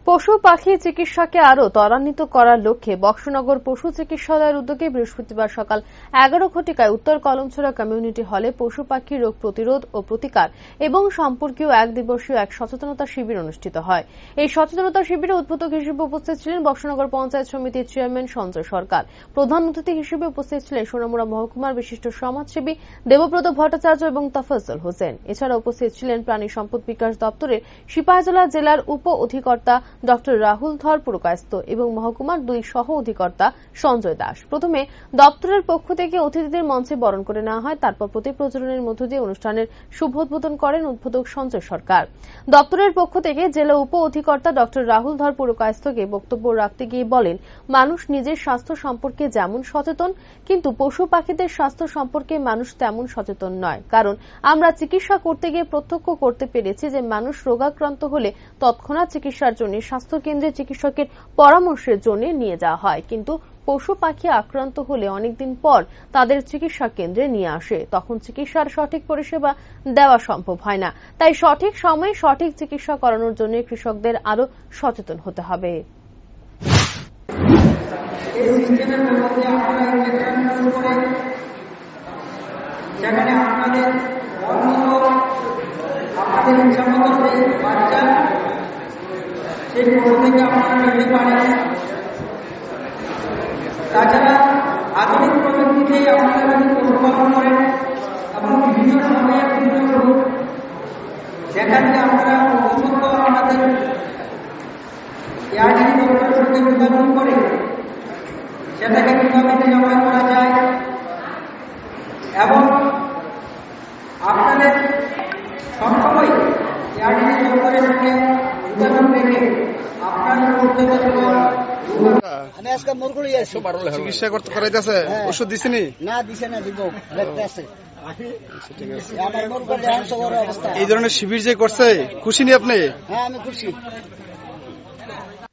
পশু পাখি চিকিৎসাকে আরও ত্বরান্বিত করার লক্ষ্যে বক্সনগর পশু চিকিৎসালয়ের উদ্যোগে বৃহস্পতিবার সকাল 11 ঘটিকায় উত্তর কলমছড়া কমিউনিটি হলে পশু পাখি রোগ প্রতিরোধ ও প্রতিকার এবং সম্পর্কীয় এক দিবসীয় এক সচেতনতা শিবির অনুষ্ঠিত হয়। এই সচেতনতা শিবিরে উদ্বোধক হিসেবে উপস্থিত ছিলেন বক্সনগর পঞ্চায়েত সমিতির চেয়ারম্যান সঞ্জয় সরকার। প্রধান অতিথি হিসেবে উপস্থিত ছিলেন সোনামুড়া মহকুমার বিশিষ্ট সমাজসেবী দেবব্রত ভট্টাচার্য এবং তফাজ্জল হোসেন। এছাড়া উপস্থিত ছিলেন প্রাণী সম্পদ বিকাশ দপ্তরের সিপাহীজলা জেলার উপ অধিকর্তা ডক্টর রাহুল ধর পুরকায়স্থ এবং মহকুমার 2 সহ অধিকর্তা সঞ্জয় দাস। প্রথমে দপ্তরের পক্ষ থেকে অতিথিদের মঞ্চে বরণ করে নেওয়া হয়, তারপর প্রতীক প্রজ্বলনের মধ্য দিয়ে অনুষ্ঠানের শুভ উদ্বোধন করেন উদ্বোধক সঞ্জয় সরকার। দপ্তরের পক্ষ থেকে জেলা উপ অধিকর্তা ডক্টর রাহুল ধর পুরকায়স্থকে বক্তব্য রাখতে গিয়ে বলেন, মানুষ নিজের স্বাস্থ্য সম্পর্কে যেমন সচেতন, কিন্তু পশু পাখিদের স্বাস্থ্য সম্পর্কে মানুষ তেমন সচেতন নয়। কারণ আমরা চিকিৎসা করতে গিয়ে প্রত্যক্ষ করতে পেরেছি যে মানুষ রোগাক্রান্ত হলে তৎক্ষণাৎ চিকিৎসার জন্য স্বাস্থ্য কেন্দ্রে চিকিৎসকের পরামর্শের জন্য নিয়ে যাওয়া হয়, কিন্তু পশু পাখি আক্রান্ত হলে অনেকদিন পর তাদের চিকিৎসা কেন্দ্রে নিয়ে আসে, তখন চিকিৎসার সঠিক পরিষেবা দেওয়া সম্ভব হয় না। তাই সঠিক সময়ে সঠিক চিকিৎসা করানোর জন্য কৃষকদের আরো সচেতন হতে হবে। তাছাড়া আধুনিক প্রযুক্তিতে আপনারা যদি পশুপালন করেন এবং বিভিন্ন সময়ে বিভিন্ন রোগ সেখানে আপনারা প্রথমত আমাদের এআরডি দপ্তরের সঙ্গে যোগাযোগ করে সেটাকে কিভাবে নিরাময় করা যায় এবং আপনাদের সবসময় এআরডি দপ্তরের সঙ্গে যোগাযোগ রেখে আপনাদের চিকিৎসা করতে করাইতেছে, ওষুধ দিছিনি? না দিছে না, দিব আছে। এই ধরনের শিবির যে করছে, খুশি নি আপনি? হ্যাঁ, আমি খুশি।